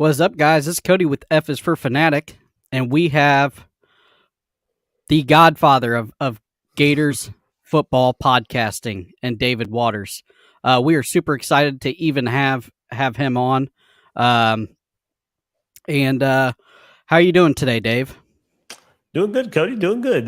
What's up, guys? This is Cody with F is for Fanatic, and we have the godfather of Gators football podcasting and David Waters. We are super excited to even have him on. Um, and how are you doing today, Dave? Doing good, Cody. Doing good.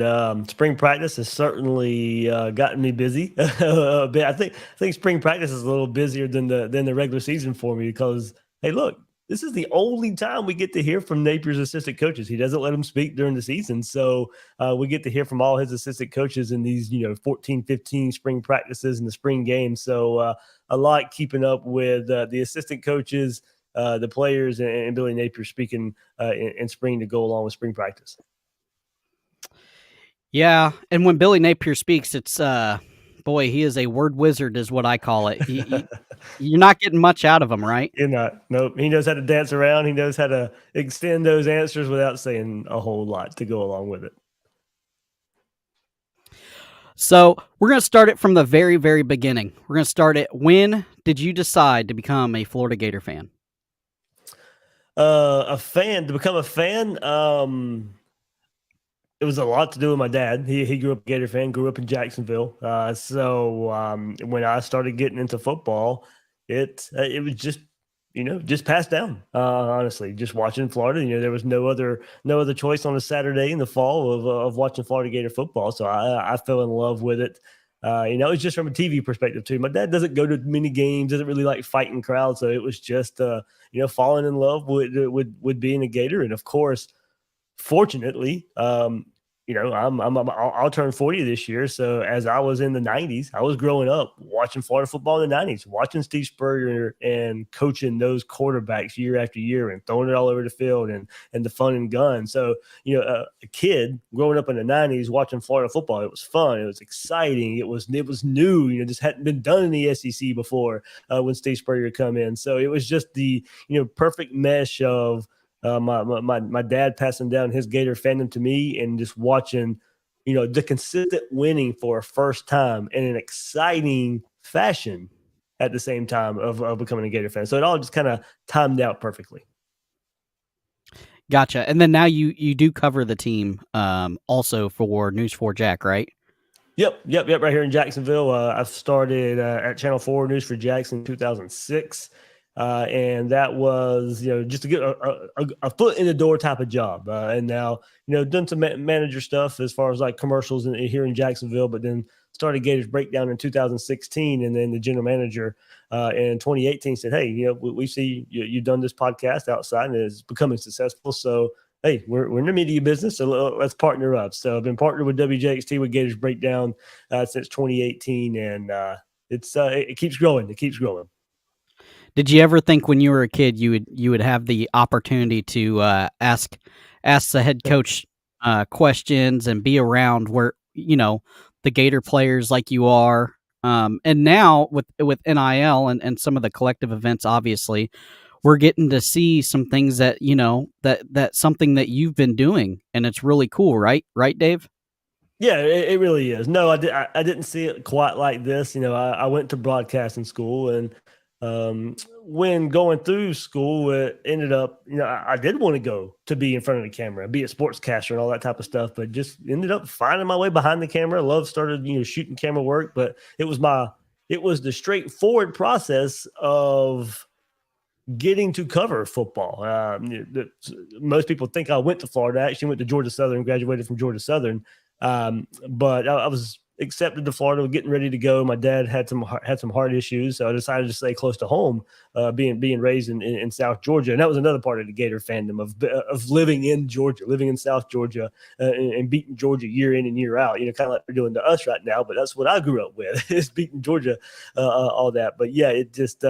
Spring practice has certainly gotten me busy a bit. I think spring practice is a little busier than the regular season for me because hey, look, this is the only time we get to hear from Napier's assistant coaches. He doesn't let them speak during the season, so we get to hear from all his assistant coaches in these 14, 15 spring practices and the spring games. So I like keeping up with the assistant coaches, the players, and Billy Napier speaking in spring to go along with spring practice. Yeah, and when Billy Napier speaks, it's boy, he is a word wizard, is what I call it. You're not getting much out of him, right? You're not. Nope. He knows how to dance around. He knows how to extend those answers without saying a whole lot to go along with it. So we're going to start it from the very, very beginning. We're going to start it. When did you decide to become a Florida Gator fan? To become a fan, it was a lot to do with my dad. He grew up a Gator fan, grew up in Jacksonville. So when I started getting into football, it was just passed down. Honestly, just watching Florida. There was no other choice on a Saturday in the fall of watching Florida Gator football. So I fell in love with it. It's just from a TV perspective too. My dad doesn't go to many games, doesn't really like fighting crowds, so it was just falling in love with being a Gator, and of course, fortunately, I'll turn 40 this year. So as I was in the 90s, I was growing up watching Florida football in the 90s, watching Steve Spurrier and coaching those quarterbacks year after year and throwing it all over the field and the fun and gun. So, a kid growing up in the 90s watching Florida football, it was fun. It was exciting. It was new, just hadn't been done in the SEC before when Steve Spurrier come in. So it was just the, perfect mesh of my dad passing down his Gator fandom to me and just watching, the consistent winning for a first time in an exciting fashion at the same time of becoming a Gator fan. So it all just kind of timed out perfectly. Gotcha. And then now you do cover the team also for News4 Jack, right? Yep. Right here in Jacksonville. I've started at Channel 4 News for Jackson in 2006. And that was, just to get a foot in the door type of job. And now, done some manager stuff as far as like commercials here in Jacksonville, but then started Gators Breakout in 2016. And then the general manager in 2018 said, hey, we see you've done this podcast outside and it's becoming successful. So, hey, we're in the media business, so let's partner up. So I've been partnered with WJXT with Gators Breakdown since 2018. And it keeps growing. It keeps growing. Did you ever think when you were a kid you would have the opportunity to ask the head coach questions and be around where the Gator players like you are, and now with NIL and some of the collective events, obviously, we're getting to see some things that that's something that you've been doing, and it's really cool, right, Dave? Yeah, it really is. No, I didn't see it quite like this. I went to broadcasting school, and when going through school, it ended up, I did want to go to be in front of the camera, be a sportscaster and all that type of stuff, but just ended up finding my way behind the camera. Love started, shooting camera work, but it was the straightforward process of getting to cover football. Most people think I went to Florida. I actually went to Georgia Southern, graduated from Georgia Southern. But I was accepted to Florida, getting ready to go. My dad had some heart issues, so I decided to stay close to home, being raised in South Georgia, and that was another part of the Gator fandom of living in Georgia, living in South Georgia, and beating Georgia year in and year out. Kind of like they're doing to us right now, but that's what I grew up with is beating Georgia, all that. But yeah, it just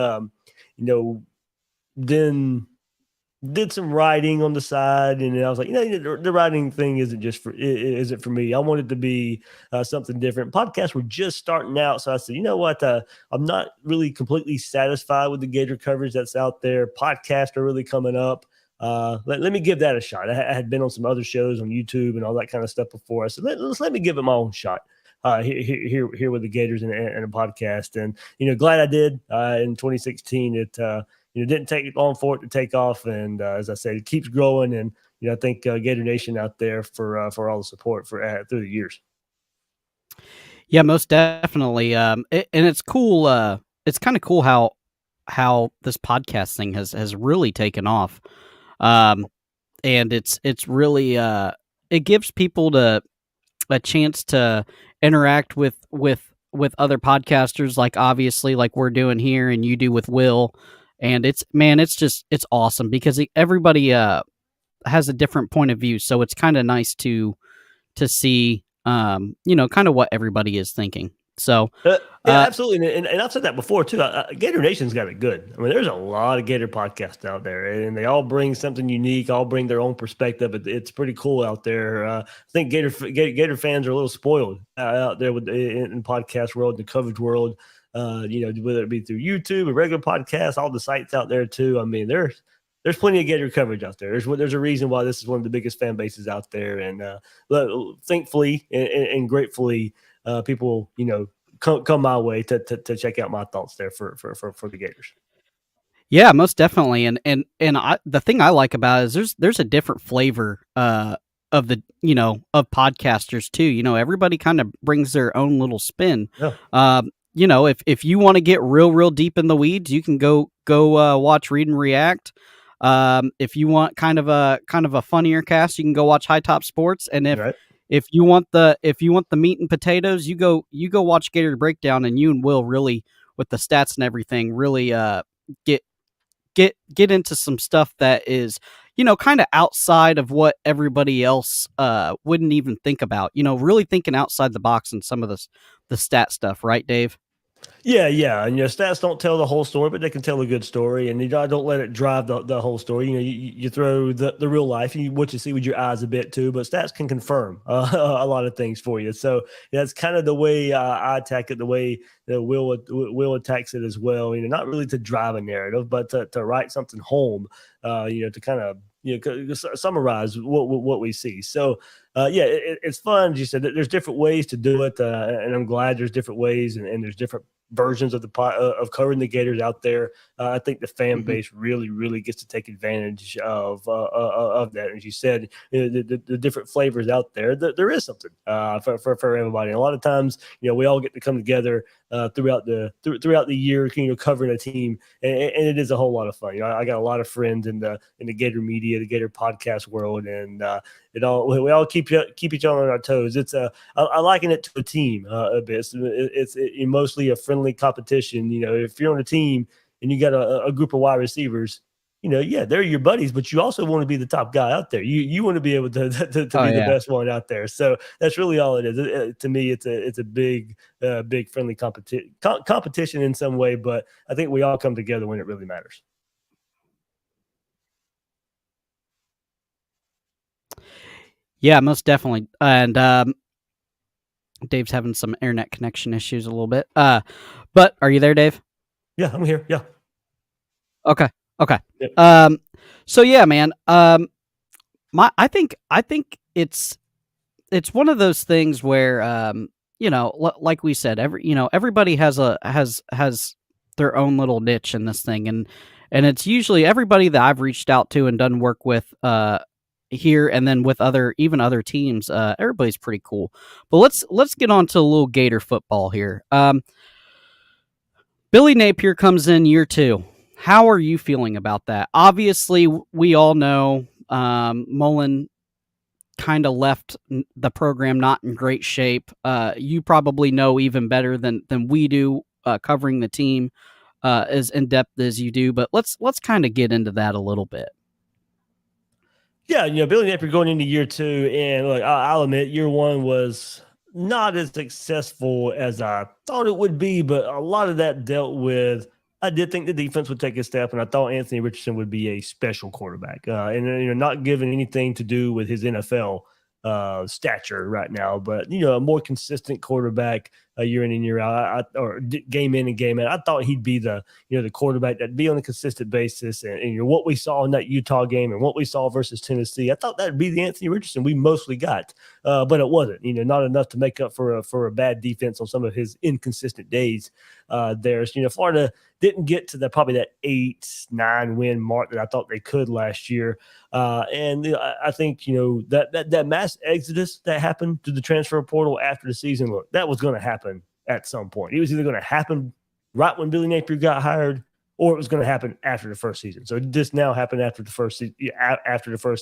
then did some writing on the side, and I was like, the writing thing isn't for me. I wanted to be something different. Podcasts were just starting out, so I said, what? I'm not really completely satisfied with the Gator coverage that's out there. Podcasts are really coming up. Let me give that a shot. I had been on some other shows on YouTube and all that kind of stuff before. I said, let me give it my own shot. Here with the Gators and a podcast, and glad I did. In 2016, didn't take long for it to take off. And as I said, it keeps growing. And I think Gator Nation out there for all the support through the years. Yeah, most definitely. And it's cool. It's kind of cool how this podcast thing has really taken off. And it's really it gives people a chance to interact with other podcasters, like obviously like we're doing here and you do with Will. And it's awesome because everybody has a different point of view, so it's kind of nice to see kind of what everybody is thinking. So Yeah, absolutely. And I've said that before too. Gator Nation's got it good. I mean, there's a lot of Gator podcasts out there, and they all bring something unique, all bring their own perspective. It's pretty cool out there. I think Gator fans are a little spoiled out there in podcast world, the coverage world. Whether it be through YouTube or regular podcasts, all the sites out there too. I mean, there's plenty of Gator coverage out there. There's a reason why this is one of the biggest fan bases out there, and thankfully and gratefully, people come my way to check out my thoughts there for the Gators. Yeah, most definitely. The thing I like about it is there's a different flavor of the of podcasters too. Everybody kind of brings their own little spin. Yeah. If you want to get real deep in the weeds, you can go watch Read and React. If you want kind of a funnier cast, you can go watch High Top Sports. And if you want the meat and potatoes, you go watch Gator Breakdown, and you and Will really, with the stats and everything, really get into some stuff that is kind of outside of what everybody else wouldn't even think about. Really thinking outside the box in some of the stat stuff, right, Dave? Yeah, and stats don't tell the whole story, but they can tell a good story, and don't let it drive the whole story. You throw the real life, what you see with your eyes a bit too, but stats can confirm a lot of things for you. So that's kind of the way I attack it, the way that Will attacks it as well. Not really to drive a narrative, but to write something home. To kind of summarize what we see. So it's fun. As you said, there's different ways to do it, and I'm glad there's different ways, and there's different versions of of covering the Gators out there. I think the fan base really gets to take advantage of that. As you said, the different flavors out there. There is something for everybody. And a lot of times, we all get to come together throughout the year, covering a team, and it is a whole lot of fun. I got a lot of friends in the Gator media, the Gator podcast world, and we all keep each other on our toes. I liken it to a team a bit. It's mostly a friendly competition. If you're on a team and you got a group of wide receivers, they're your buddies, but you also want to be the top guy out there. You want to be able to be the best one out there. So that's really all it is. To me, it's a big friendly competition in some way, but I think we all come together when it really matters. Yeah, most definitely. And Dave's having some internet connection issues a little bit. But are you there, Dave? Yeah, I'm here. Yeah. Okay. Yep. So yeah, man. I think it's one of those things where like we said, everybody has their own little niche in this thing, and it's usually everybody that I've reached out to and done work with here, and then with other teams. Everybody's pretty cool. But let's get on to a little Gator football here. Billy Napier comes in year 2. How are you feeling about that? Obviously, we all know Mullen kind of left the program not in great shape. You probably know even better than we do, covering the team as in depth as you do. But let's kind of get into that a little bit. Yeah, Billy Napier going into year 2, and look, I'll admit, year 1 was not as successful as I thought it would be, but a lot of that dealt with, I did think the defense would take a step, and I thought Anthony Richardson would be a special quarterback, and not given anything to do with his NFL stature right now, but a more consistent quarterback, year in and year out, game in and game out. I thought he'd be the quarterback that'd be on a consistent basis, and what we saw in that Utah game and what we saw versus Tennessee, I thought that'd be the Anthony Richardson we mostly got, but it wasn't. Not enough to make up for a bad defense on some of his inconsistent days. Florida didn't get to probably that 8-9 win mark that I thought they could last year. I think, that mass exodus that happened to the transfer portal after the season, look, that was going to happen at some point. It was either going to happen right when Billy Napier got hired, or it was going to happen after the first season. So it just now happened after the first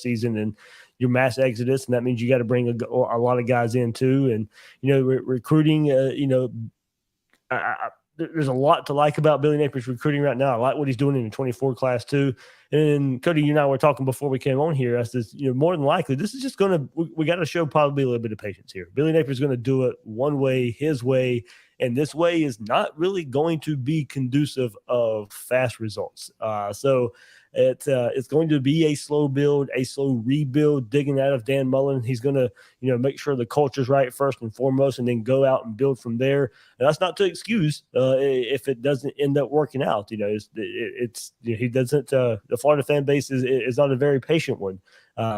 season, and your mass exodus, and that means you got to bring a lot of guys in too. And recruiting, there's a lot to like about Billy Napier's recruiting right now. I like what he's doing in the 24 class too. And Cody, you and I were talking before we came on here. I said, more than likely, this is just going to, we got to show probably a little bit of patience here. Billy Napier's going to do it one way, his way. And this way is not really going to be conducive of fast results. So it's going to be a slow build, a slow rebuild, digging out of Dan Mullen. He's going to, make sure the culture's right first and foremost, and then go out and build from there. And that's not to excuse if it doesn't end up working out. He doesn't. The Florida fan base is not a very patient one.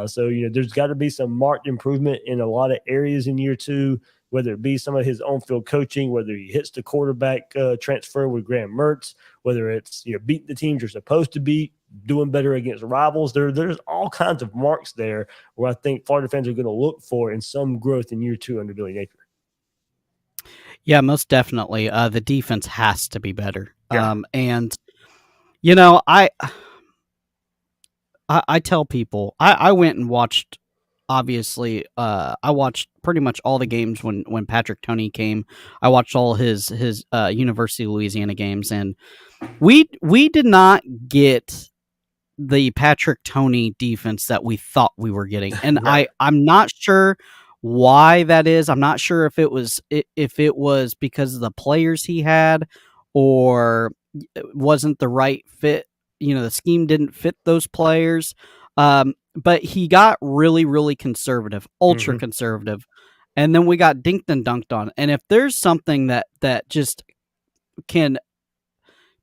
So there's got to be some marked improvement in a lot of areas in year two, whether it be some of his on-field coaching, whether he hits the quarterback transfer with Graham Mertz, whether it's beating the teams you're supposed to beat, doing better against rivals. There's all kinds of marks there where I think Florida fans are going to look for in some growth in year two under Billy Napier. Yeah, most definitely. The defense has to be better. Yeah. I tell people, I went and watched, obviously, I watched pretty much all the games when Patrick Toney came. I watched all his University of Louisiana games, and we did not get the Patrick Toney defense that we thought we were getting. And Right. I'm not sure why that is. I'm not sure if it was because of the players he had, or it wasn't the right fit. The scheme didn't fit those players. But he got really, really conservative, ultra conservative. And then we got dinked and dunked on. And if there's something that just can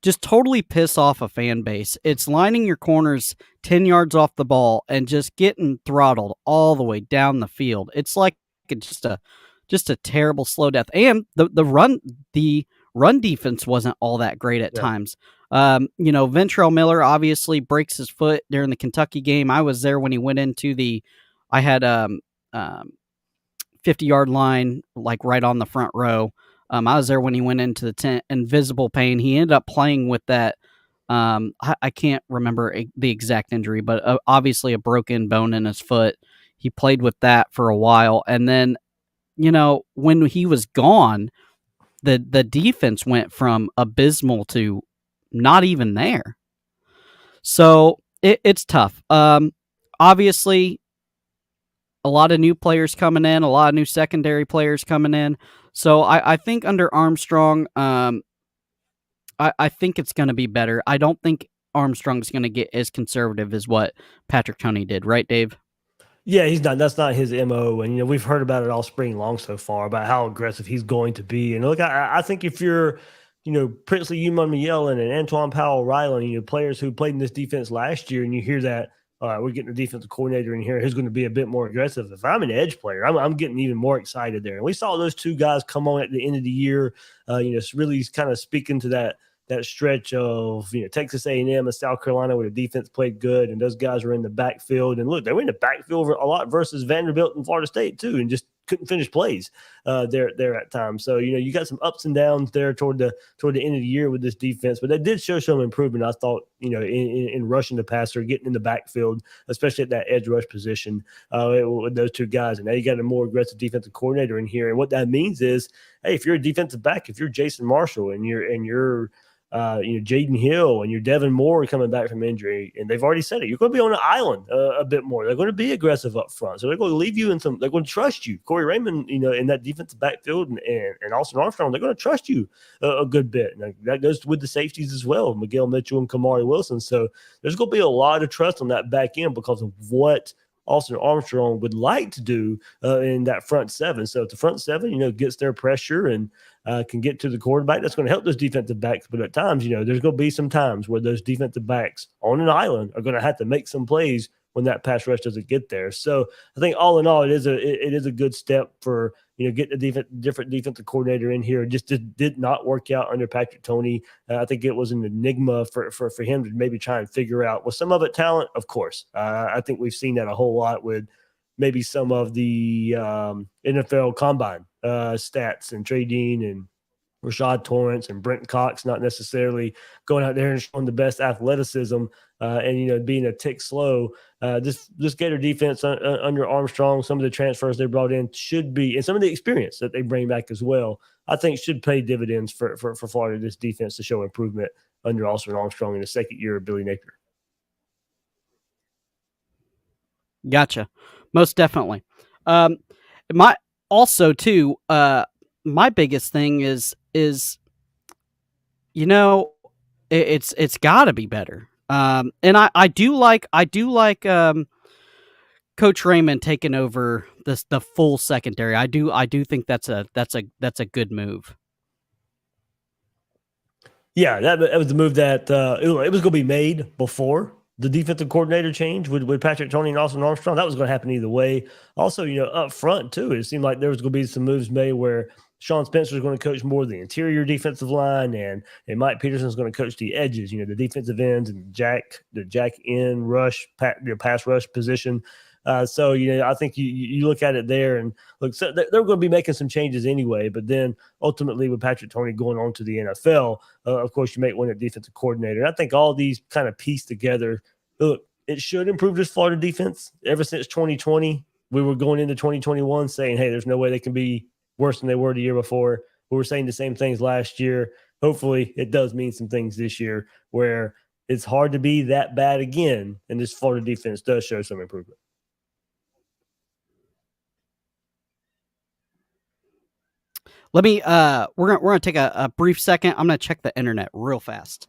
just totally piss off a fan base, it's lining your corners 10 yards off the ball and just getting throttled all the way down the field. It's like just a terrible slow death. And the run defense wasn't all that great at times. Ventrell Miller obviously breaks his foot during the Kentucky game. I was there when he went into I had 50-yard line, like right on the front row. I was there when he went into the tent, invisible pain. He ended up playing with that. I can't remember the exact injury, but obviously a broken bone in his foot. He played with that for a while. And then, when he was gone, the defense went from abysmal to not even there. So it's tough. Obviously, a lot of new players coming in, a lot of new secondary players coming in. So I think under Armstrong, I think it's going to be better. I don't think Armstrong's going to get as conservative as what Patrick Toney did, right, Dave? Yeah, he's not. That's not his MO. And we've heard about it all spring long so far about how aggressive he's going to be. And look, I think if you're, Princely Umanmielen and Antoine Powell-Ryland, players who played in this defense last year, and you hear that, all right, we're getting a defensive coordinator in here who's going to be a bit more aggressive. If I'm an edge player, I'm getting even more excited there. And we saw those two guys come on at the end of the year, really kind of speaking to that stretch of Texas A&M and South Carolina where the defense played good and those guys were in the backfield. And look, they were in the backfield a lot versus Vanderbilt and Florida State too, and just couldn't finish plays there at times. So you got some ups and downs there toward the end of the year with this defense, but that did show some improvement, I thought, in rushing the passer, getting in the backfield, especially at that edge rush position with those two guys. And now you got a more aggressive defensive coordinator in here, and what that means is, hey, if you're a defensive back, if you're Jason Marshall and you're Jaden Hill and your Devin Moore coming back from injury, and they've already said it, you're going to be on an island a bit more. They're going to be aggressive up front, so they're going to leave you they're going to trust you. Corey Raymond, in that defensive backfield, and Austin Armstrong, they're going to trust you a good bit. And that goes with the safeties as well, Miguel Mitchell and Kamari Wilson. So there's going to be a lot of trust on that back end because of what Austin Armstrong would like to do in that front seven. So if the front seven, gets their pressure and can get to the quarterback, that's going to help those defensive backs. But at times, there's going to be some times where those defensive backs on an island are going to have to make some plays when that pass rush doesn't get there. So I think all in all, it is a good step for getting a different defensive coordinator in here. It just did not work out under Patrick Toney. I think it was an enigma for him to maybe try and figure out. Was some of it talent? Of course. I think we've seen that a whole lot with maybe some of the NFL combine stats and Trey Dean and Rashad Torrance and Brent Cox not necessarily going out there and showing the best athleticism and being a tick slow. This Gator defense under Armstrong, some of the transfers they brought in should be, and some of the experience that they bring back as well, I think should pay dividends for Florida, this defense to show improvement under Austin Armstrong in the second year of Billy Napier. Gotcha. Most definitely. My also too, my biggest thing is it's got to be better. And I do like Coach Raymond taking over the full secondary. I do think that's a good move. Yeah, that was the move that it was going to be made before the defensive coordinator change with Patrick Toney and Austin Armstrong. That was going to happen either way. Also, up front too, it seemed like there was going to be some moves made where Sean Spencer is going to coach more of the interior defensive line, and Mike Peterson is going to coach the edges, the defensive ends and the jack end rush, pass rush position. So I think you look at it there and look. So they're going to be making some changes anyway. But then ultimately, with Patrick Toney going on to the NFL, of course, you make one at defensive coordinator. And I think all these kind of piece together. Look, it should improve this Florida defense. Ever since 2020, we were going into 2021 saying, "Hey, there's no way they can be worse than they were the year before." We were saying the same things last year. Hopefully, it does mean some things this year where it's hard to be that bad again, and this Florida defense does show some improvement. Let me we're gonna take a brief second. I'm gonna check the internet real fast.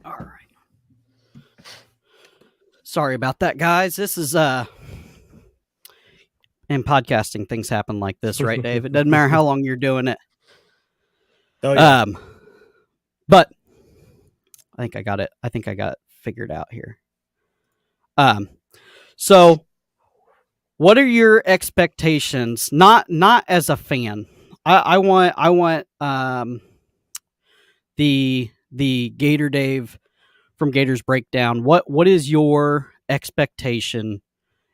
All right. Sorry about that, guys. This is in podcasting, things happen like this, right, Dave? It doesn't matter how long you're doing it. Oh, yeah. But I think I got it. I think I got it figured out here. So what are your expectations? Not as a fan. I want the Gator Dave from Gators Breakdown. What is your expectation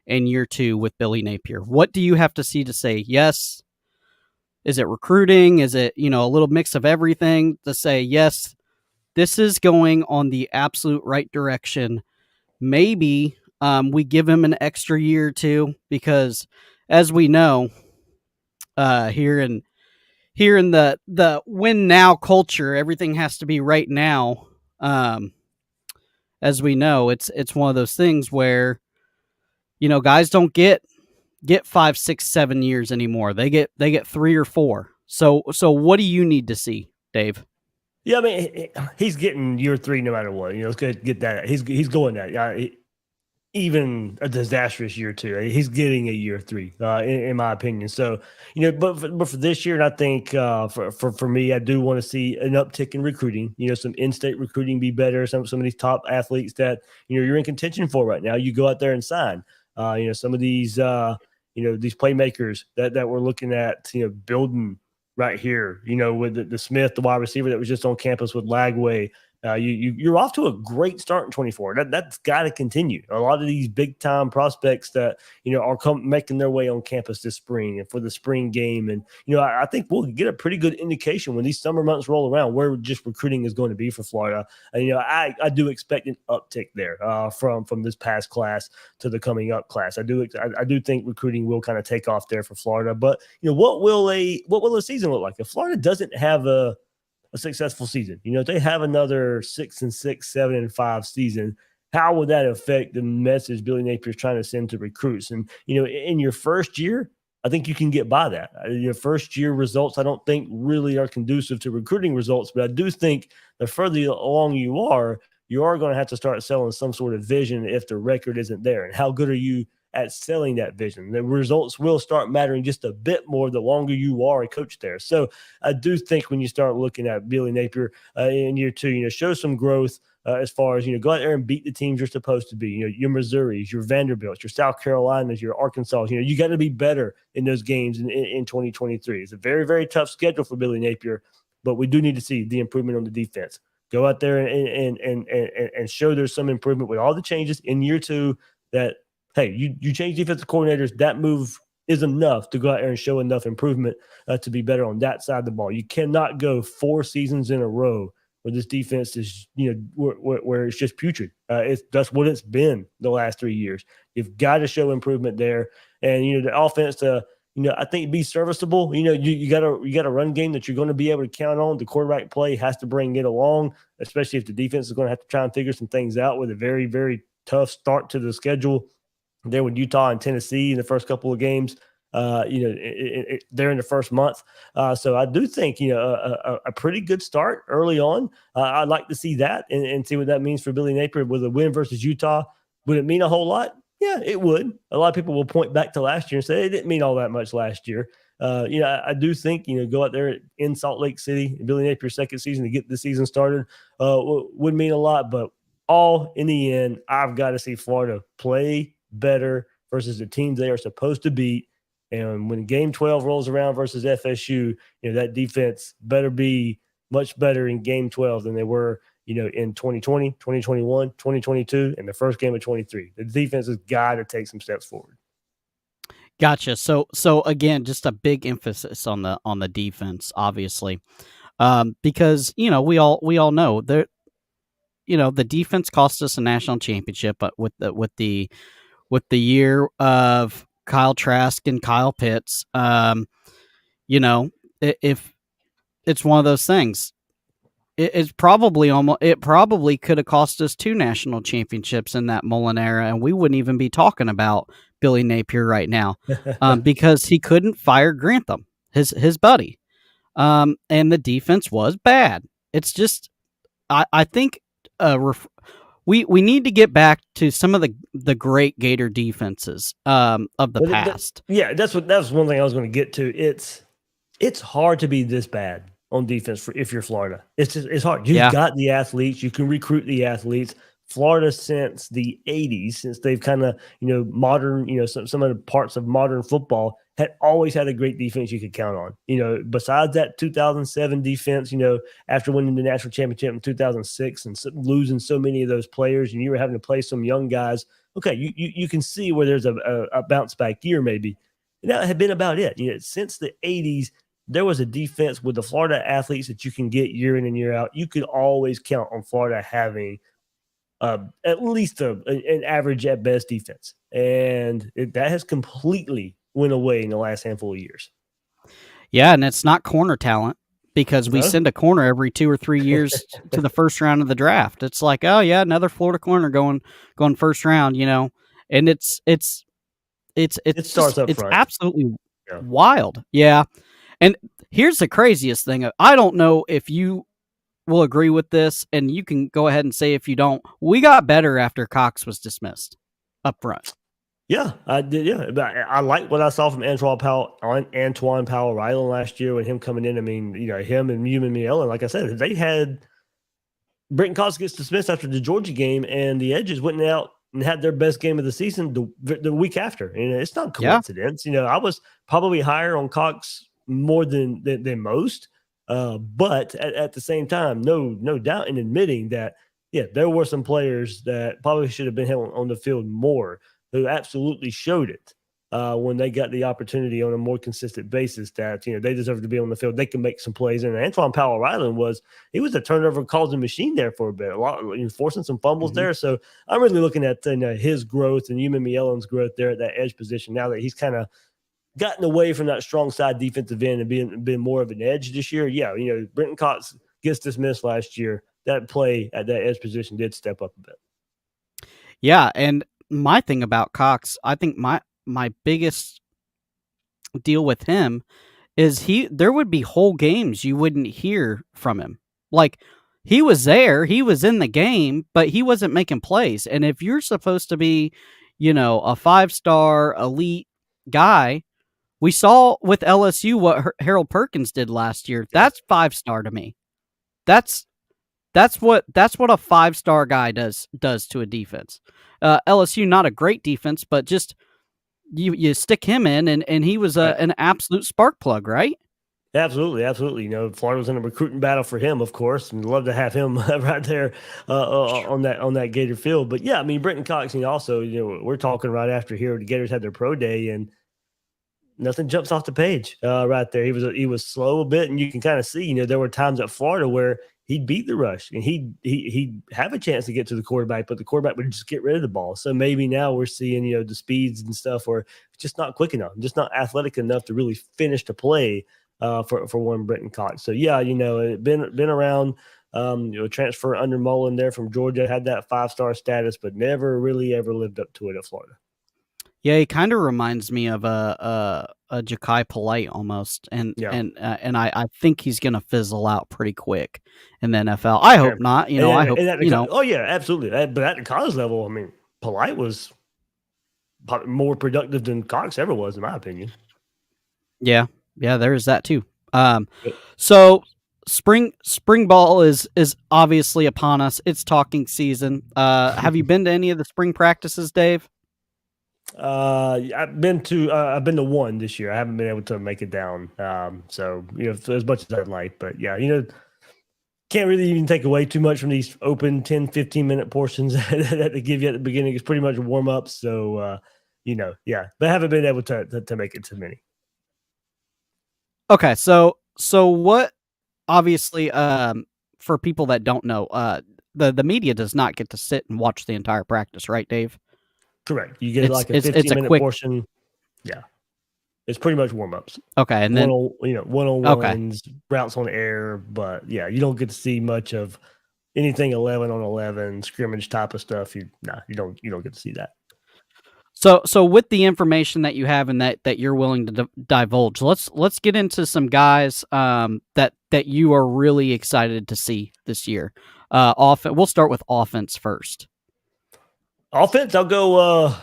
in year 2 with Billy Napier? What do you have to see to say yes? Is it recruiting? Is it, a little mix of everything to say, yes, this is going on the absolute right direction? Maybe we give him an extra year or two because, as we know, here in the win now culture, everything has to be right now. As we know, it's one of those things where, guys don't get 5, 6, 7 years anymore. They get 3 or 4. So what do you need to see, Dave? Yeah, I mean, he's getting year 3 no matter what. Let's get that. He's going that. Even a disastrous year 2, he's getting a year 3, in my opinion. So, but for this year, and I think for me, I do want to see an uptick in recruiting. Some in-state recruiting be better. Some of these top athletes that you're in contention for right now, you go out there and sign. Some of these these playmakers that we're looking at, building right here. With the Smith, the wide receiver that was just on campus with Lagway. You're off to a great start in 24. That's got to continue. A lot of these big time prospects that are making their way on campus this spring and for the spring game, and I think we'll get a pretty good indication when these summer months roll around where just recruiting is going to be for Florida. And I do expect an uptick there from this past class to the coming up class. I do think recruiting will kind of take off there for Florida. But what will a season look like if Florida doesn't have a successful season? If they have another 6-6, 7-5 season, how would that affect the message Billy Napier is trying to send to recruits? And, in your first year, I think you can get by that. Your first year results, I don't think really are conducive to recruiting results, but I do think the further along you are going to have to start selling some sort of vision if the record isn't there. And how good are you at selling that vision? The results will start mattering just a bit more the longer you are a coach there. So I do think when you start looking at Billy Napier in year two, show some growth as far as, go out there and beat the teams you're supposed to be. Your Missouris, your Vanderbilts, your South Carolinas, your Arkansas. You got to be better in those games in 2023. It's a very, very tough schedule for Billy Napier, but we do need to see the improvement on the defense. Go out there and show there's some improvement with all the changes in year two that, hey, you change defensive coordinators. That move is enough to go out there and show enough improvement to be better on that side of the ball. You cannot go 4 seasons in a row where this defense is, where it's just putrid. That's what it's been the last 3 years. You've got to show improvement there, and the offense to, I think be serviceable. You got a run game that you're going to be able to count on. The quarterback play has to bring it along, especially if the defense is going to have to try and figure some things out with a very, very tough start to the schedule there with Utah and Tennessee in the first couple of games, they're in the first month. So I do think, a pretty good start early on. I'd like to see that and see what that means for Billy Napier with a win versus Utah. Would it mean a whole lot? Yeah, it would. A lot of people will point back to last year and say it didn't mean all that much last year. I do think, go out there in Salt Lake City, Billy Napier's second season to get the season started would mean a lot. But all in the end, I've got to see Florida play better versus the teams they are supposed to beat. And when game 12 rolls around versus FSU, that defense better be much better in game 12 than they were, in 2020, 2021, 2022, and the first game of 23. The defense has got to take some steps forward. Gotcha. So again, just a big emphasis on the defense, obviously, because we all know that the defense cost us a national championship, but with the year of Kyle Trask and Kyle Pitts, if it's one of those things, it probably could have cost us 2 national championships in that Mullen era, and we wouldn't even be talking about Billy Napier right now, because he couldn't fire Grantham, his buddy, and the defense was bad. It's just, I think, we need to get back to some of the great Gator defenses of the past. That's one thing I was going to get to. It's hard to be this bad on defense if you're Florida. It's hard. You've got the athletes. You can recruit the athletes. Florida since the 80s, since they've kind of, modern, some of the parts of modern football, had always had a great defense you could count on. Besides that 2007 defense, after winning the national championship in 2006 and losing so many of those players, and you were having to play some young guys, okay, you can see where there's a bounce back year maybe. And that had been about it. Since the 80s, there was a defense with the Florida athletes that you can get year in and year out. You could always count on Florida having at least an average at best defense. And that has completely went away in the last handful of years. Yeah, and it's not corner talent, because we send a corner every 2 or 3 years to the first round of the draft. It's like, oh yeah, another Florida corner going first round, and it starts up it's front. Absolutely wild. Yeah. And here's the craziest thing. I don't know if you will agree with this, and you can go ahead and say if you don't. We got better after Cox was dismissed up front. Yeah, I did. Yeah, I like what I saw from Antoine Powell Ryland last year with him coming in. I mean, him and Newman Miel, and like I said, they had Brenton Cox gets dismissed after the Georgia game, and the Edges went out and had their best game of the season the week after. And it's not coincidence. I was probably higher on Cox more than most. But at the same time, no doubt in admitting that, yeah, there were some players that probably should have been held on the field more who absolutely showed it when they got the opportunity on a more consistent basis that, they deserve to be on the field. They can make some plays. And Antoine Powell-Ryland he was a turnover causing machine there for a bit, forcing some fumbles there. So I'm really looking at his growth and Yuman Mielon's growth there at that edge position now that he's kind of gotten away from that strong side defensive end and been more of an edge this year. Yeah, Brenton Cox gets dismissed last year. That play at that edge position did step up a bit. Yeah, and my thing about Cox, I think my biggest deal with him is there would be whole games you wouldn't hear from him. Like, he was there, he was in the game, but he wasn't making plays. And if you're supposed to be, a 5-star elite guy, we saw with LSU what Harold Perkins did last year. That's 5-star to me. That's what a 5-star guy does to a defense. LSU, not a great defense, but just you stick him in, and he was an absolute spark plug, right? Absolutely. Florida was in a recruiting battle for him, of course, and love to have him right there on that Gator field. But yeah, I mean, Brenton Cox, also, we're talking right after here, the Gators had their pro day, and nothing jumps off the page right there. He was slow a bit, and you can kind of see, there were times at Florida where he'd beat the rush and he'd have a chance to get to the quarterback, but the quarterback would just get rid of the ball. So maybe now we're seeing, the speeds and stuff where it's just not quick enough, just not athletic enough to really finish the play for one Brenton Cox. So yeah, it been around. Transfer under Mullen there from Georgia, had that 5-star status, but never really ever lived up to it at Florida. Yeah, he kind of reminds me of a Ja'Kai Polite almost, and I think he's going to fizzle out pretty quick in the NFL. I hope not. I hope. Oh yeah, absolutely. But at the college level, I mean, Polite was more productive than Cox ever was, in my opinion. Yeah, there is that too. So spring ball is obviously upon us. It's talking season. Have you been to any of the spring practices, Dave? I've been to one this year. I haven't been able to make it down. So as much as I'd like, but yeah, can't really even take away too much from these open 10-15 minute portions that they give you at the beginning. It's pretty much warm up. So yeah, but I haven't been able to make it to many. Okay, so what? Obviously, for people that don't know, the media does not get to sit and watch the entire practice, right, Dave? Correct. You get like a 15-minute portion. Yeah. It's pretty much warm-ups. Okay, and then one-on-ones, routes on air, but yeah, you don't get to see much of anything 11-on-11 scrimmage type of stuff. You don't get to see that. So with the information that you have and that you're willing to divulge, let's get into some guys that you are really excited to see this year. We'll start with offense first. Offense, I'll go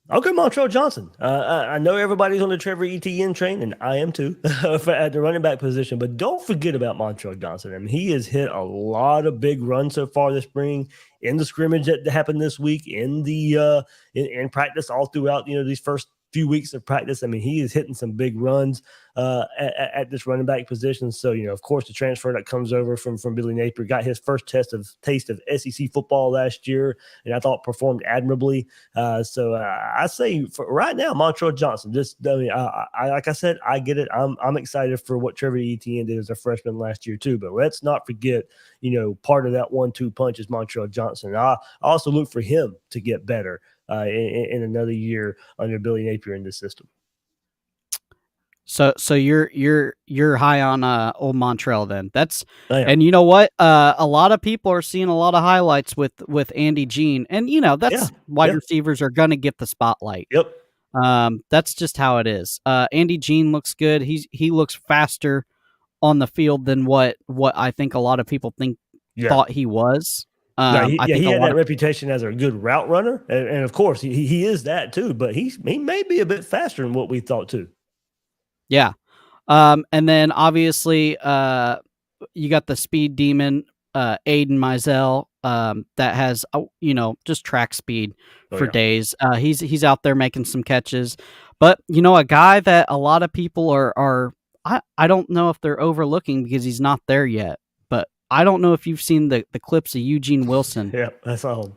Montreal Johnson. I know everybody's on the Trevor Etienne train, and I am too at the running back position. But don't forget about Montreal Johnson. I mean, he has hit a lot of big runs so far this spring in the scrimmage that happened this week, in the in practice all throughout these first few weeks of practice. I mean, he is hitting some big runs at this running back position. So, of course, the transfer that comes over from Billy Napier got his first taste of SEC football last year, and I thought performed admirably. So I say for right now, Montreal Johnson. Like I said, I get it. I'm excited for what Trevor Etienne did as a freshman last year too. But let's not forget, part of that 1-2 punch is Montreal Johnson. I also look for him to get better in another year under Billy Napier in this system. So you're high on old Montreal then. And you know what? A lot of people are seeing a lot of highlights with Andy Jean, and wide receivers are gonna get the spotlight. Yep. That's just how it is. Andy Jean looks good. He looks faster on the field than what I think a lot of people thought he was. He had that reputation as a good route runner, and of course he is that too. But he may be a bit faster than what we thought too. Yeah, and then obviously you got the speed demon Aiden Mizell that has just track speed for days. He's out there making some catches, but a guy that a lot of people are I don't know if they're overlooking because he's not there yet, but I don't know if you've seen the clips of Eugene Wilson. Yeah, that's all.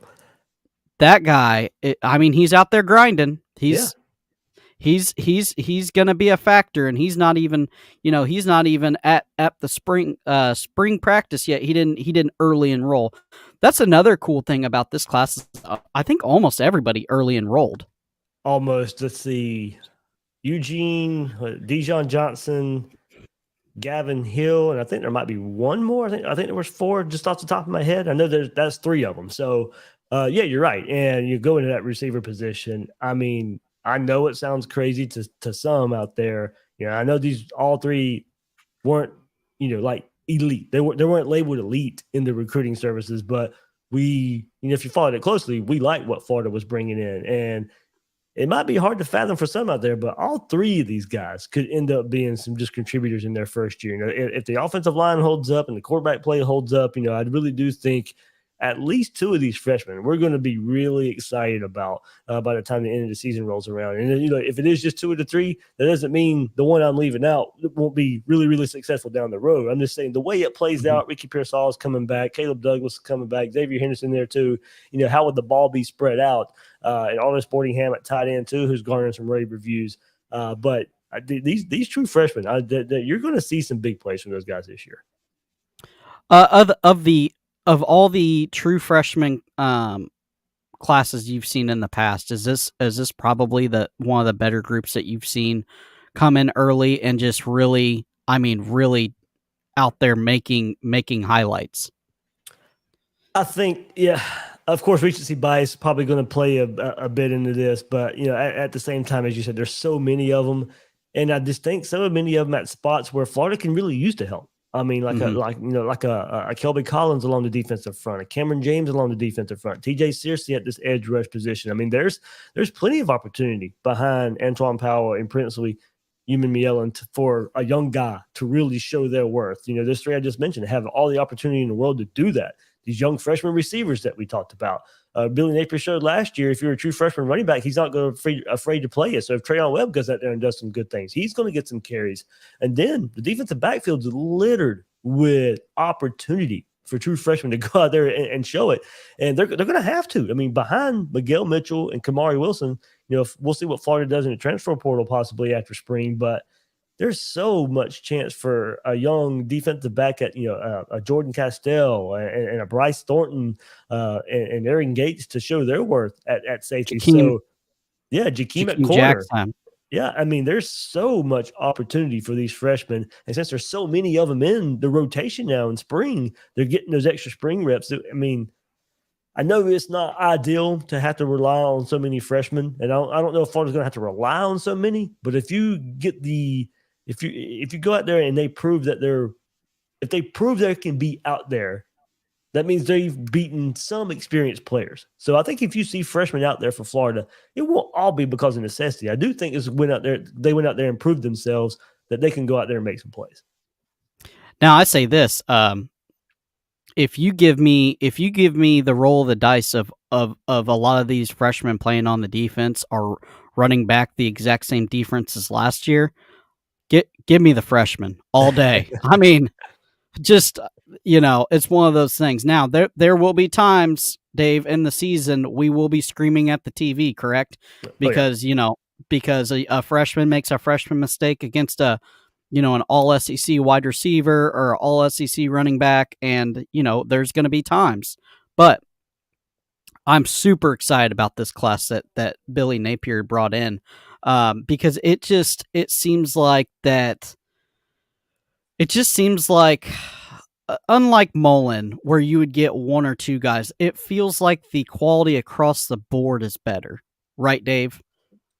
That guy, I mean, he's out there grinding. Yeah, He's going to be a factor, and he's not even he's not even at the spring practice yet. He didn't early enroll. That's another cool thing about this class. I think almost everybody early enrolled. almost. Let's see, Eugene, Dijon Johnson, Gavin Hill, and I think there might be one more. I think there was 4 just off the top of my head. I know that's 3 of them. So yeah, you're right. And you go into that receiver position. I mean, I know it sounds crazy to some out there. I know these all 3 weren't, like elite. They weren't labeled elite in the recruiting services, but we, if you followed it closely, we like what Florida was bringing in. And it might be hard to fathom for some out there, but all 3 of these guys could end up being some just contributors in their first year. If the offensive line holds up and the quarterback play holds up, I really do think at least 2 of these freshmen we're going to be really excited about by the time the end of the season rolls around. And if it is just 2 of the 3, that doesn't mean the one I'm leaving out won't be really, really successful down the road. I'm just saying the way it plays out. Ricky Pearsall is coming back, Caleb Douglas is coming back, Xavier Henderson there too. How would the ball be spread out? And Honest Boardingham at tight end too, who's garnering some rave reviews. But these true freshmen, you're going to see some big plays from those guys this year. Of all the true freshman classes you've seen in the past, is this probably one of the better groups that you've seen come in early and just really, really out there making highlights? I think, yeah. Of course, recency bias is probably going to play a bit into this, but at the same time, as you said, there's so many of them, and I just think so many of them at spots where Florida can really use the help. I mean, like a Kelby Collins along the defensive front, a Cameron James along the defensive front, TJ Searcy at this edge rush position. I mean, there's plenty of opportunity behind Antoine Powell and Princely, Human Mielon for a young guy to really show their worth. Those 3 I just mentioned have all the opportunity in the world to do that. These young freshman receivers that we talked about. Billy Napier showed last year, if you're a true freshman running back, he's not going to be afraid to play you. So if Trayon Webb goes out there and does some good things, he's going to get some carries. And then the defensive backfield is littered with opportunity for true freshmen to go out there and show it. And they're going to have to. I mean, behind Miguel Mitchell and Kamari Wilson, we'll see what Florida does in the transfer portal possibly after spring, but there's so much chance for a young defensive back at a Jordan Castell and a Bryce Thornton and Aaron Gates to show their worth at safety. So yeah, Jakeem at corner. Jackson. Yeah, I mean, there's so much opportunity for these freshmen, and since there's so many of them in the rotation now in spring, they're getting those extra spring reps. I mean, I know it's not ideal to have to rely on so many freshmen, and I don't know if Florida's going to have to rely on so many. But if you get if you go out there and they prove that if they prove they can be out there, that means they've beaten some experienced players. So I think if you see freshmen out there for Florida, it won't all be because of necessity. I do think they went out there and proved themselves that they can go out there and make some plays. Now I say this: if you give me the roll of the dice of a lot of these freshmen playing on the defense or running back the exact same defense as last year, give me the freshmen all day. I mean, just it's one of those things. Now there will be times, Dave, in the season we will be screaming at the TV, correct? Because because a freshman makes a freshman mistake against an all SEC wide receiver or all SEC running back, and there's going to be times. But I'm super excited about this class that Billy Napier brought in, because it seems like that. It just seems like, unlike Mullen, where you would get 1 or 2 guys, it feels like the quality across the board is better. Right, Dave?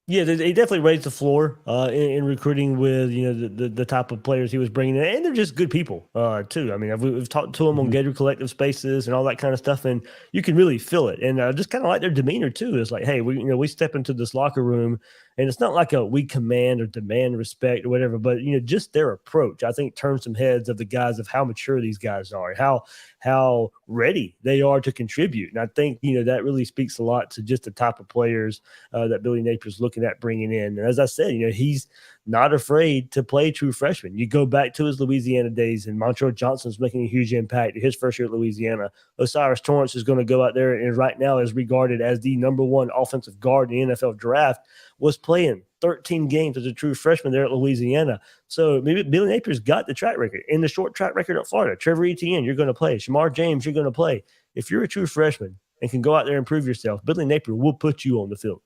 Yeah, they definitely raised the floor in recruiting with the type of players he was bringing in, and they're just good people too. I mean, we've talked to them on Gator Collective Spaces and all that kind of stuff, and you can really feel it. And I just kind of like their demeanor too. It's like, hey, we step into this locker room, and it's not like we command or demand respect or whatever, but just their approach, I think, turns some heads of the guys of how mature these guys are, how how ready they are to contribute. And I think, that really speaks a lot to just the type of players that Billy Napier's looking at bringing in. And as I said, he's not afraid to play true freshmen. You go back to his Louisiana days, and Montrell Johnson's making a huge impact his first year at Louisiana. Osiris Torrance is going to go out there and right now is regarded as the #1 offensive guard in the NFL draft, was playing 13 games as a true freshman there at Louisiana. So maybe Billy Napier's got the track record in the short track record at Florida. Trevor Etienne, you're going to play. Shamar James, you're going to play. If you're a true freshman and can go out there and prove yourself, Billy Napier will put you on the field.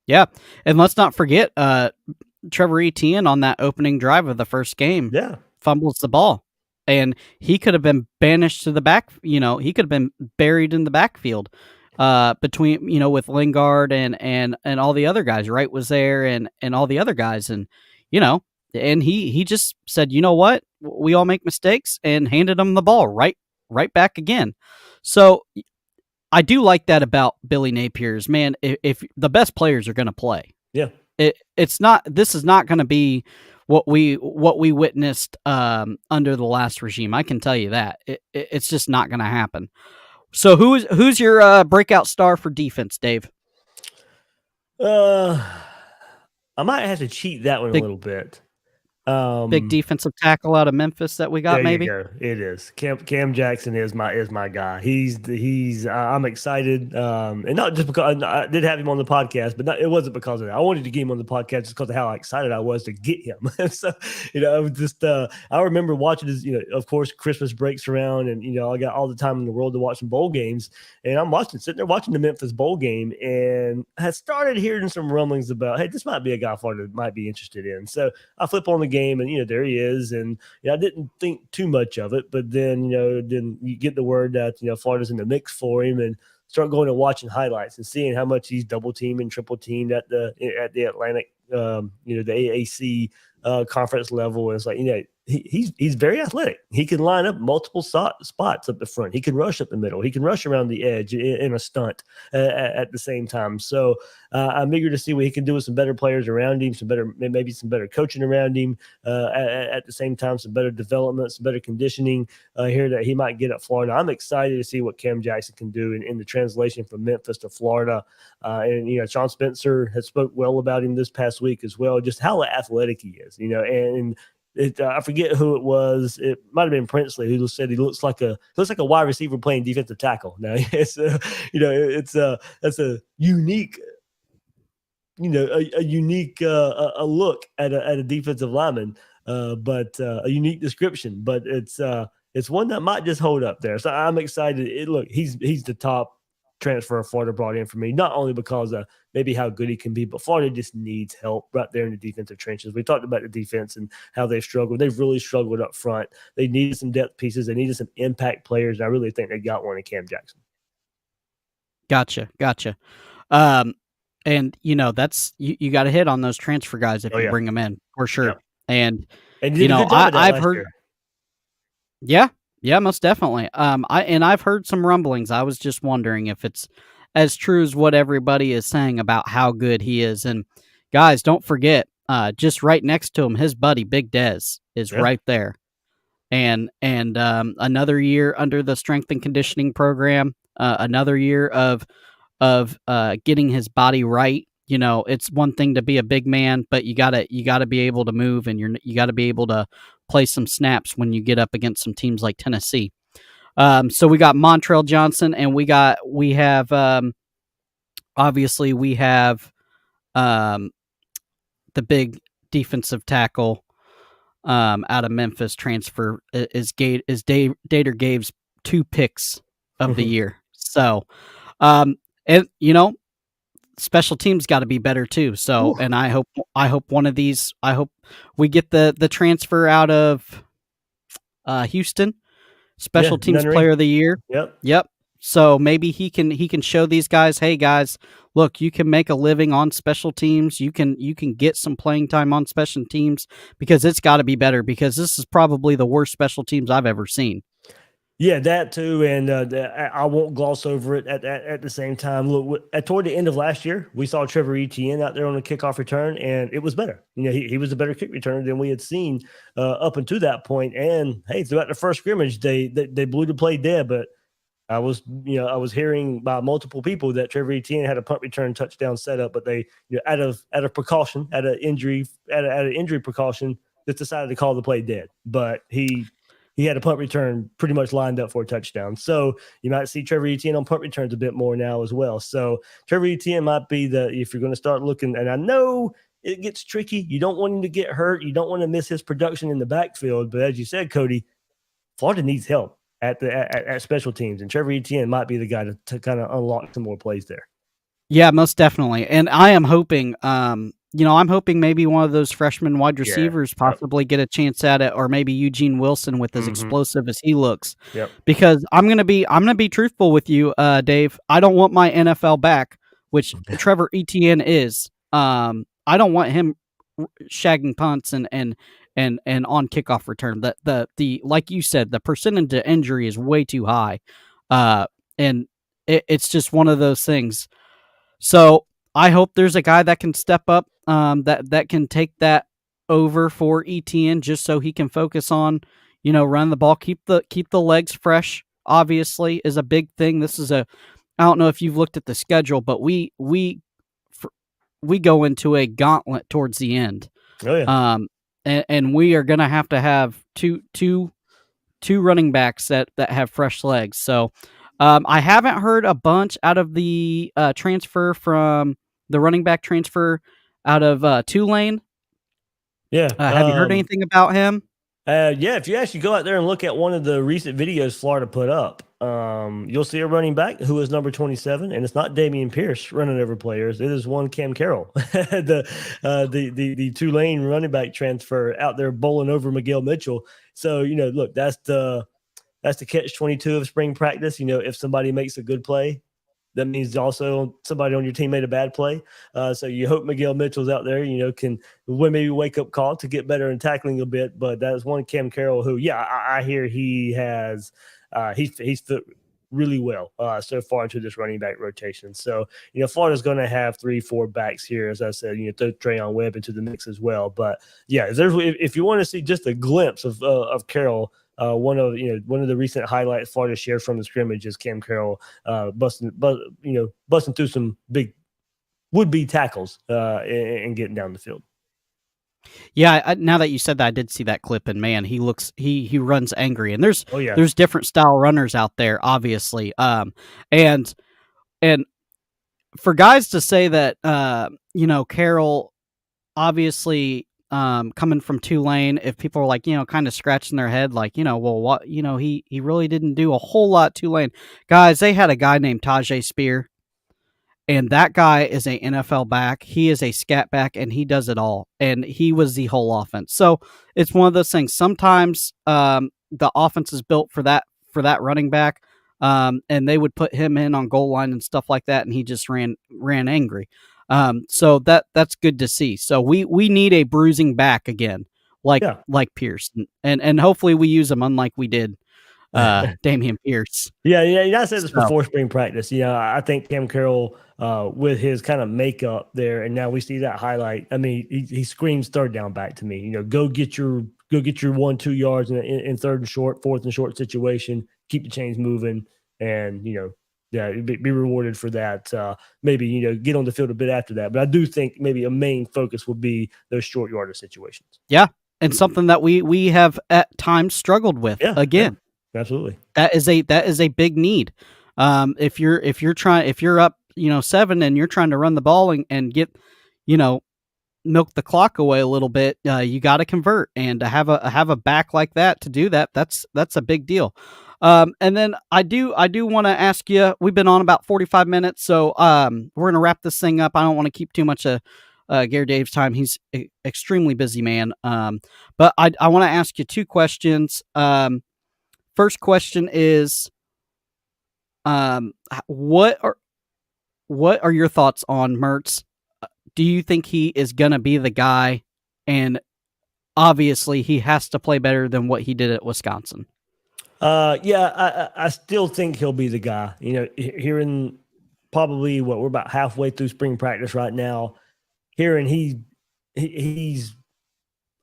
Yeah. And let's not forget, Trevor Etienne on that opening drive of the first game fumbles the ball, and he could have been banished to the back. He could have been buried in the backfield between with Lingard and all the other guys. Wright was there and all the other guys, and and he just said, you know what, we all make mistakes, and handed him the ball right back again. So I do like that about Billy Napier's, man. If the best players are going to play, it's not. This is not going to be what we witnessed under the last regime. I can tell you that it's just not going to happen. So who's your breakout star for defense, Dave? I might have to cheat that one a little bit. Big defensive tackle out of Memphis that we got. Maybe it is Cam Jackson is my guy. He's I'm excited, and not just because I did have him on the podcast, but it wasn't because of that. I wanted to get him on the podcast just because of how excited I was to get him. So I was just I remember watching his, of course Christmas breaks around, and I got all the time in the world to watch some bowl games, and I'm sitting there watching the Memphis bowl game, and I started hearing some rumblings about, hey, this might be a guy Florida might be interested in. So I flip on the game, and there he is, and I didn't think too much of it, but then then you get the word that Florida's in the mix for him, and start going and watching highlights and seeing how much he's double teamed and triple teamed at the Atlantic, the AAC conference level. And it's like he's very athletic. He can line up multiple spots up the front. He can rush up the middle. He can rush around the edge in a stunt at the same time. So I'm eager to see what he can do with some better players around him, maybe some better coaching around him. At the same time, some better development, some better conditioning here that he might get at Florida. I'm excited to see what Cam Jackson can do in the translation from Memphis to Florida. And Sean Spencer has spoke well about him this past week as well, just how athletic he is. And I forget who it was. It might have been Princely who said he looks like a wide receiver playing defensive tackle. Now it's that's a unique a unique look at a defensive lineman, but a unique description. But it's one that might just hold up there. So I'm excited. He's the top transfer Florida brought in for me, not only because of maybe how good he can be, but Florida just needs help right there in the defensive trenches. We talked about the defense and how they've struggled. They've really struggled up front. They needed some depth pieces. They needed some impact players. And I really think they got one in Cam Jackson. Gotcha. And that's you got to hit on those transfer guys if you bring them in for sure. Yeah. And I've heard. Year. Yeah, most definitely. I've heard some rumblings. I was just wondering if it's as true as what everybody is saying about how good he is. And guys, don't forget, just right next to him, his buddy Big Dez is right there. And another year under the strength and conditioning program, another year of getting his body right. It's one thing to be a big man, but you gotta be able to move, and you gotta be able to play some snaps when you get up against some teams like Tennessee. So we got Montrell Johnson, and we have obviously we have the big defensive tackle out of Memphis transfer is Gator Gabe's 2 picks of the year. So and special teams got to be better too. So, and I hope one of these, I hope we get the transfer out of Houston, special teams player of the year. Yep. So maybe he can show these guys, hey guys, look, you can make a living on special teams. You can get some playing time on special teams, because it's got to be better, because this is probably the worst special teams I've ever seen. Yeah, that too, and I won't gloss over it. At the same time, look, toward the end of last year, we saw Trevor Etienne out there on a kickoff return, and it was better. You know, he was a better kick returner than we had seen up until that point. And hey, throughout the first scrimmage, they blew the play dead. But I was hearing by multiple people that Trevor Etienne had a punt return touchdown setup, but they, out of precaution, out of injury precaution, just decided to call the play dead. But he had a punt return pretty much lined up for a touchdown. So you might see Trevor Etienne on punt returns a bit more now as well. So Trevor Etienne might be if you're going to start looking, and I know it gets tricky. You don't want him to get hurt. You don't want to miss his production in the backfield. But as you said, Cody, Florida needs help at special teams, and Trevor Etienne might be the guy to kind of unlock some more plays there. Yeah, most definitely. And I am hoping, I'm hoping maybe one of those freshman wide Yeah. receivers possibly get a chance at it, or maybe Eugene Wilson with as Mm-hmm. explosive as he looks. Yep. Because I'm gonna be truthful with you, Dave. I don't want my NFL back, which Trevor Etienne is. I don't want him shagging punts and on kickoff return. The like you said, the percentage of injury is way too high, and it's just one of those things. So I hope there's a guy that can step up, that can take that over for ETN, just so he can focus on, run the ball, keep the legs fresh. Obviously, is a big thing. This is a I don't know if you've looked at the schedule, but we go into a gauntlet towards the end, Oh yeah. and we are going to have two running backs that have fresh legs. So I haven't heard a bunch out of the transfer from the running back transfer out of Tulane. Yeah. Have you heard anything about him? Yeah, if you actually go out there and look at one of the recent videos Florida put up, you'll see a running back who is number 27, and it's not Damian Pierce running over players. It is one Cam Carroll, the Tulane running back transfer out there bowling over Miguel Mitchell. So look, that's the catch 22 of spring practice. If somebody makes a good play, that means also somebody on your team made a bad play. So you hope Miguel Mitchell's out there, can maybe wake up call to get better in tackling a bit. But that is one Cam Carroll who, yeah, I hear he has he's fit really well so far into this running back rotation. So Florida's going to have 3-4 backs here, as I said. Throw Trayon Webb into the mix as well. But yeah, if you want to see just a glimpse of Carroll. One of the recent highlights Florida shared from the scrimmage is Cam Carroll busting through some big would-be tackles and getting down the field. Yeah, now that you said that, I did see that clip, and man, he runs angry. And there's Oh yeah, there's different style runners out there, obviously. And for guys to say that, Carroll, obviously, coming from Tulane, if people are like, kind of scratching their head, like, well, what, he really didn't do a whole lot. Tulane guys, they had a guy named Tajay Spear, and that guy is a NFL back. He is a scat back, and he does it all. And he was the whole offense. So it's one of those things. Sometimes the offense is built for that running back, and they would put him in on goal line and stuff like that, and he just ran angry. So that's good to see. So we need a bruising back again, like yeah. Pierce, and hopefully we use him unlike we did Damian Pierce. Yeah. I said this before spring practice. I think Cam Carroll, with his kind of makeup there, and now we see that highlight. I mean, he screams third down back to me. Go get your 1-2 yards in third and short, fourth and short situation. Keep the chains moving, and yeah, be rewarded for that. Maybe get on the field a bit after that. But I do think maybe a main focus would be those short yardage situations. Yeah, and something that we have at times struggled with. Yeah, again. Yeah. Absolutely. That is a big need. If you're up, 7 and you're trying to run the ball and get, milk the clock away a little bit, you got to convert, and to have a back like that to do that, that's a big deal. And then I do want to ask you, we've been on about 45 minutes, so we're going to wrap this thing up. I don't want to keep too much of Gary Dave's time. He's extremely busy man. But I want to ask you two questions. First question is, what are your thoughts on Mertz? Do you think he is going to be the guy? And obviously, he has to play better than what he did at Wisconsin. Yeah, I still think he'll be the guy. You know, here in probably what we're about halfway through spring practice right now. Here and he's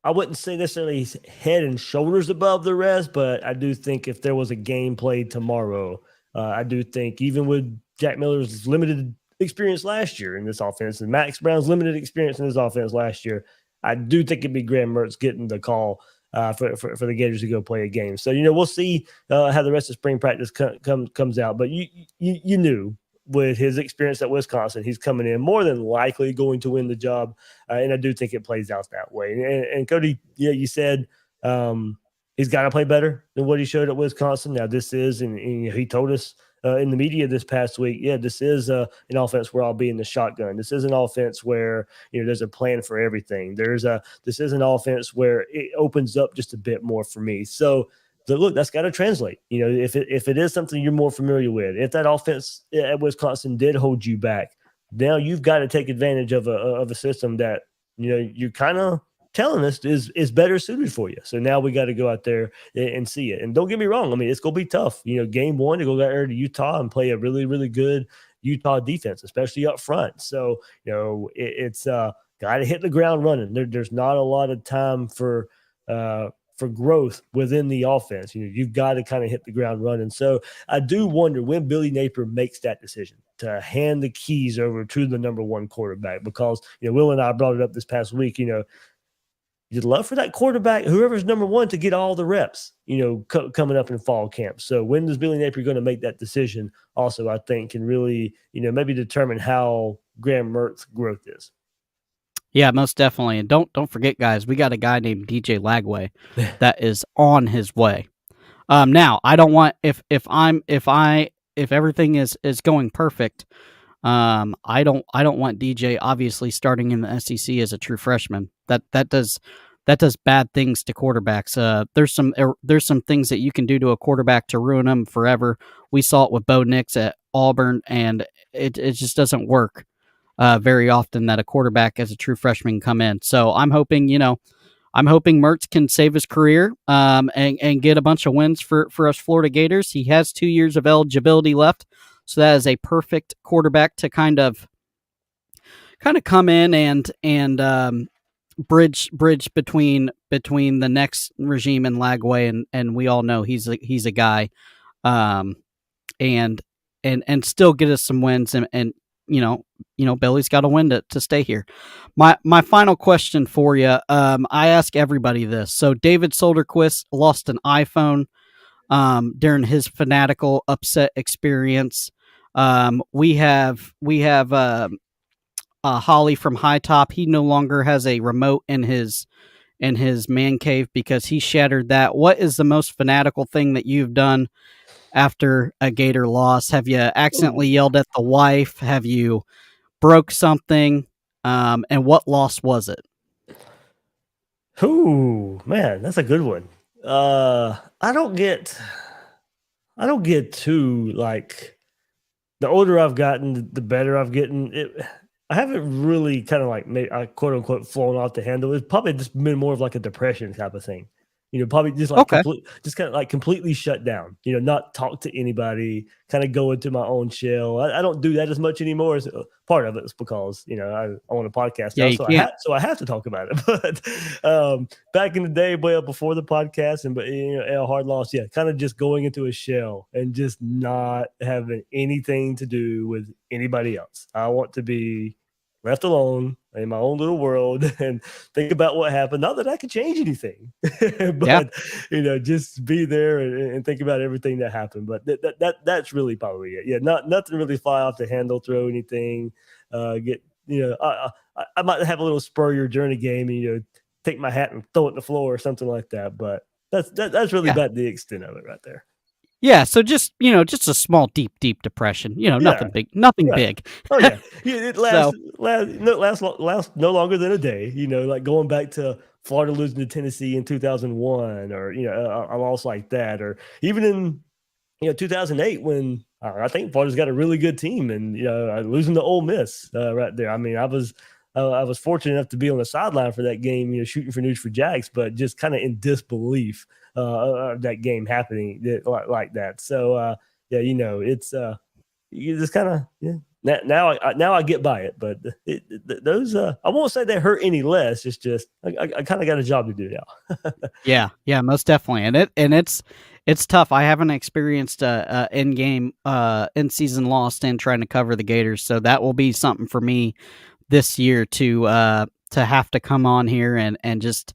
I wouldn't say necessarily he's head and shoulders above the rest, but I do think if there was a game played tomorrow, I do think even with Jack Miller's limited experience last year in this offense and Max Brown's limited experience in this offense last year, I do think it'd be Graham Mertz getting the call for the Gators to go play a game. So we'll see how the rest of spring practice comes out. But you knew with his experience at Wisconsin, he's coming in more than likely going to win the job. And I do think it plays out that way. And Cody, yeah, you said he's got to play better than what he showed at Wisconsin. Now, this is, and he told us in the media this past week, yeah, this is an offense where I'll be in the shotgun. This is an offense where there's a plan for everything. This is an offense where it opens up just a bit more for me. So look, that's got to translate. If it is something you're more familiar with, if that offense at Wisconsin did hold you back, now you've got to take advantage of a system that you're kind of telling us is better suited for you. So now we got to go out there and see it. And don't get me wrong, I mean, it's gonna be tough. Game one to go out there to Utah and play a really, really good Utah defense, especially up front. So it's got to hit the ground running. There's not a lot of time for growth within the offense. You've got to kind of hit the ground running. So I do wonder when Billy Napier makes that decision to hand the keys over to the number one quarterback, because Will and I brought it up this past week. You'd love for that quarterback, whoever's number one, to get all the reps, coming up in fall camp. So when is Billy Napier going to make that decision? Also, I think can really, maybe determine how Graham Mertz's growth is. Yeah, most definitely. And don't forget, guys, we got a guy named DJ Lagway that is on his way. Now I don't want if everything is going perfect, I don't want DJ obviously starting in the SEC as a true freshman. That does bad things to quarterbacks. There's some things that you can do to a quarterback to ruin them forever. We saw it with Bo Nix at Auburn, and it just doesn't work very often that a quarterback as a true freshman come in. So I'm hoping Mertz can save his career and get a bunch of wins for us Florida Gators. He has 2 years of eligibility left, so that is a perfect quarterback to kind of come in and bridge between the next regime and Lagway, and we all know he's a guy, and still get us some wins and Billy's got to win to stay here. My final question for you, I ask everybody this. So David Solderquist lost an iPhone during his fanatical upset experience. We have Holly from High Top. He no longer has a remote in his man cave because he shattered that. What is the most fanatical thing that you've done after a Gator loss? Have you accidentally yelled at the wife? Have you broke something? And what loss was it? Ooh, man, that's a good one. I don't get too, like, the older I've gotten, the better I've gotten. I haven't really kind of like quote unquote flown off the handle. It's probably just been more of like a depression type of thing. Probably just like Okay. just kind of like completely shut down. Not talk to anybody. Kind of go into my own shell. I don't do that as much anymore. So part of it is because I own a podcast Yeah, now, you so can't. I have to talk about it. But back in the day, well before the podcast, and a hard loss, yeah, kind of just going into a shell and just not having anything to do with anybody else. I want to be left alone in my own little world and think about what happened. Not that I could change anything, but just be there and think about everything that happened. But that's really probably it. Yeah, nothing really fly off the handle, throw anything. I might have a little spur your journey game and take my hat and throw it on the floor or something like that. But that's really Yeah. about the extent of it right there. Yeah, so just a small, deep depression. Yeah, Nothing big, nothing right. big. Oh yeah, it So lasts no longer than a day. Like going back to Florida losing to Tennessee in 2001, or a loss like that, or even in 2008 when I think Florida's got a really good team, and losing to Ole Miss right there. I mean, I was I was fortunate enough to be on the sideline for that game, shooting for News for Jags, but just kind of in disbelief of that game happening like that. So yeah, it's you just kind of now I get by it, but those I won't say they hurt any less. It's just I kind of got a job to do now. Yeah, yeah, most definitely, and it's tough. I haven't experienced a in game in season loss in trying to cover the Gators, so that will be something for me this year to have to come on here and just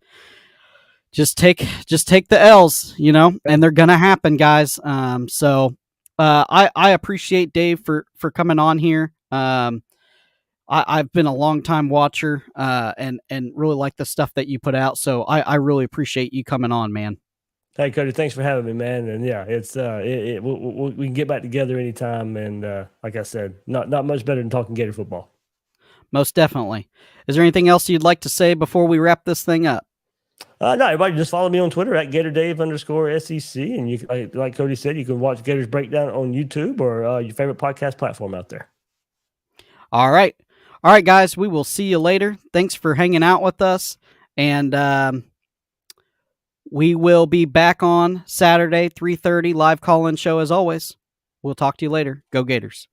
take the L's, and they're gonna happen, guys. So I appreciate Dave for coming on here. I've been a long time watcher, and really like the stuff that you put out. So I really appreciate you coming on, man. Hey, Cody, thanks for having me, man. And yeah, it's we can get back together anytime. And like I said, not much better than talking Gator football. Most definitely. Is there anything else you'd like to say before we wrap this thing up? No, everybody just follow me on Twitter at GatorDave_SEC. And you, like Cody said, you can watch Gators Breakdown on YouTube or your favorite podcast platform out there. All right. All right, guys, we will see you later. Thanks for hanging out with us. And we will be back on Saturday, 3:30, live call-in show as always. We'll talk to you later. Go Gators.